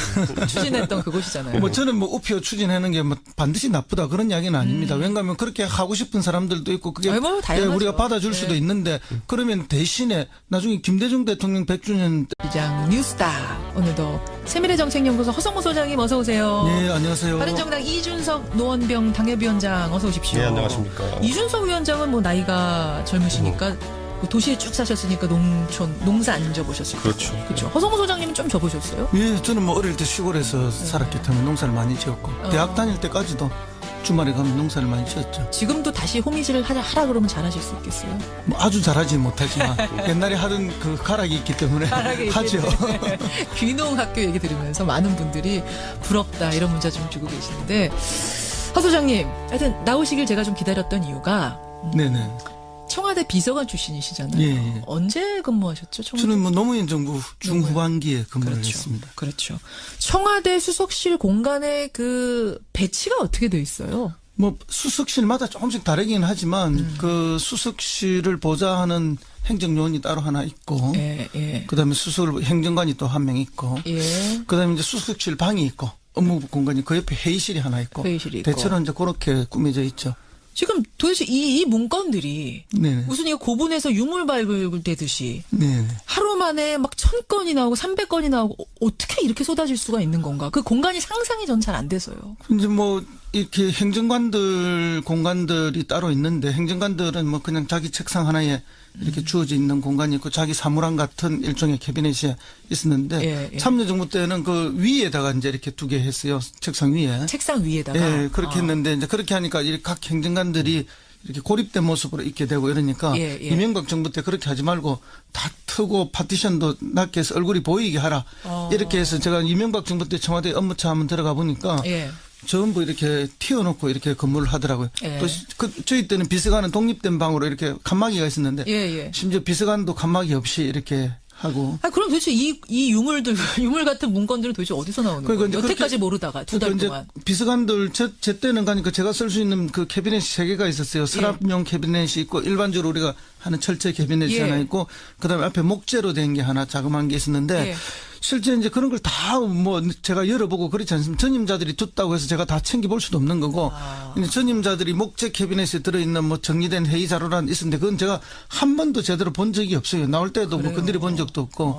Speaker 1: 추진했던 그곳이잖아요.
Speaker 2: 뭐 저는 뭐 우표 추진하는 게 뭐 반드시 나쁘다 그런 이야기는 아닙니다. 왜냐하면 그렇게 하고 싶은 사람들도 있고 그게
Speaker 1: 뭐 다양하죠.
Speaker 2: 우리가 받아줄 수도 있는데 그러면 대신에 나중에 김대중 대통령 100주년
Speaker 1: 시장 뉴스다. 오늘도 세밀의 정책연구소 허성무 소장님 어서 오세요.
Speaker 2: 네 안녕하세요.
Speaker 1: 바른정당 이준석 노원병 당협위원장 어서 오십시오.
Speaker 3: 네 안녕하십니까.
Speaker 1: 이준석 위원장은 뭐 나이가 젊으시니까 도시에 쭉 사셨으니까 농사 안 져보셨을 거예요. 그렇죠. 허성무 소장님은 좀 져보셨어요?
Speaker 2: 예, 저는 뭐 어릴 때 시골에서 살았기 때문에 농사를 많이 지었고 대학 다닐 때까지도 주말에 가면 농사를 많이 지었죠.
Speaker 1: 지금도 다시 호미질을 하라 그러면 잘하실 수 있겠어요?
Speaker 2: 뭐 아주 잘하지 못하지만 옛날에 하던 그 가락이 있기 때문에 하죠.
Speaker 1: 귀농학교 얘기 들으면서 많은 분들이 부럽다 이런 문자 좀 주고 계시는데 허 소장님 하여튼 나오시길 제가 좀 기다렸던 이유가
Speaker 2: 네네.
Speaker 1: 청와대 비서관 출신이시잖아요.
Speaker 2: 예.
Speaker 1: 언제 근무하셨죠? 청와대?
Speaker 2: 저는 뭐 노무현 정부 중후반기에 근무를 했습니다.
Speaker 1: 그렇죠. 청와대 수석실 공간의 그 배치가 어떻게 돼 있어요?
Speaker 2: 뭐 수석실마다 조금씩 다르긴 하지만 그 수석실을 보좌하는 행정요원이 따로 하나 있고 그다음에 수석 행정관이 또 한 명 있고 그다음에 이제 수석실 방이 있고 업무부 공간이 그 옆에 회의실이 하나 있고 대체로 이제 그렇게 꾸며져 있죠.
Speaker 1: 지금 도대체 이 문건들이 무슨 이거 고분에서 유물 발굴되듯이 하루 만에 막 1000건이 나오고 300건이 나오고 어떻게 이렇게 쏟아질 수가 있는 건가? 그 공간이 상상이 전 잘 안 돼서요.
Speaker 2: 이제 뭐 이렇게 행정관들 공간들이 따로 있는데 행정관들은 뭐 그냥 자기 책상 하나에 이렇게 주어져 있는 공간이 있고 자기 사무랑 같은 일종의 캐비넷이 있었는데 참여정부 때는 그 위에다가 이제 이렇게 두게 했어요. 책상 위에. 책상
Speaker 1: 위에다가.
Speaker 2: 예, 그렇게 했는데 이제 그렇게 하니까 각 행정관들이 이렇게 고립된 모습으로 있게 되고 이러니까 이명박 정부 때 그렇게 하지 말고 다 트고 파티션도 낮게 해서 얼굴이 보이게 하라. 이렇게 해서 제가 이명박 정부 때 청와대 업무차 한번 들어가 보니까 전부 이렇게 튀어놓고 이렇게 근무를 하더라고요. 또 저희 때는 비서관은 독립된 방으로 이렇게 칸막이가 있었는데 심지어 비서관도 칸막이 없이 이렇게 하고.
Speaker 1: 아, 그럼 도대체 이 유물들, 유물 같은 문건들은 도대체 어디서 나오는
Speaker 2: 그러니까
Speaker 1: 거예요?
Speaker 2: 이제
Speaker 1: 여태까지 모르다가 두 달
Speaker 2: 그러니까
Speaker 1: 동안.
Speaker 2: 이제 비서관들 제 때는 가니까 제가 쓸 수 있는 그 캐비넷이 3개가 있었어요. 서랍용 캐비넷이 있고 일반적으로 우리가 하는 철제 캐비넷이
Speaker 1: 예.
Speaker 2: 하나 있고 그다음에 앞에 목재로 된 게 하나 자그마한 게 있었는데
Speaker 1: 예.
Speaker 2: 실제 이제 그런 걸 다 뭐 제가 열어보고 그렇지 않습니까? 전임자들이 뒀다고 해서 제가 다 챙겨볼 수도 없는 거고 이제 전임자들이 목재 캐비넷에 들어있는 뭐 정리된 회의 자료란 있었는데 그건 제가 한 번도 제대로 본 적이 없어요. 나올 때도 뭐 건드려 본 적도 없고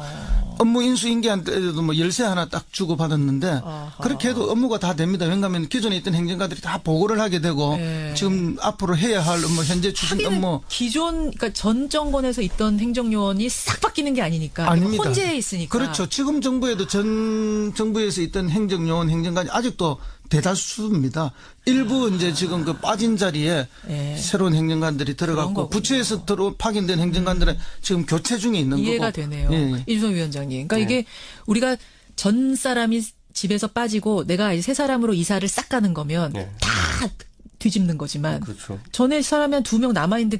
Speaker 2: 업무 인수인계한 때도 뭐 열쇠 하나 딱 주고 받았는데 그렇게 해도 업무가 다 됩니다. 왜냐하면 기존에 있던 행정가들이 다 보고를 하게 되고
Speaker 1: 예.
Speaker 2: 지금 앞으로 해야 할 업무 현재 추진
Speaker 1: 하기는
Speaker 2: 업무
Speaker 1: 기존, 그러니까 전 정권에서 있던 행정요원이 싹 바뀌는 게 아니니까.
Speaker 2: 아닙니다.
Speaker 1: 혼재해 있으니까.
Speaker 2: 그렇죠. 지금 정부에도 전 정부에서 있던 행정요원 행정관이 아직도 대다수입니다. 일부 이제 지금 그 빠진 자리에
Speaker 1: 예.
Speaker 2: 새로운 행정관들이
Speaker 1: 그런
Speaker 2: 들어갔고
Speaker 1: 거군요.
Speaker 2: 부처에서 파견된 행정관들은 지금 교체 중에 있는
Speaker 1: 이해가
Speaker 2: 거고.
Speaker 1: 되네요.
Speaker 2: 예.
Speaker 1: 이준석 위원장님. 그러니까
Speaker 2: 네.
Speaker 1: 이게 우리가 전 사람이 집에서 빠지고 내가 이제 새 사람으로 이사를 싹 가는 거면
Speaker 3: 네.
Speaker 1: 다 뒤집는 거지만
Speaker 3: 그렇죠.
Speaker 1: 전에 사람이 한 2명 남아있는데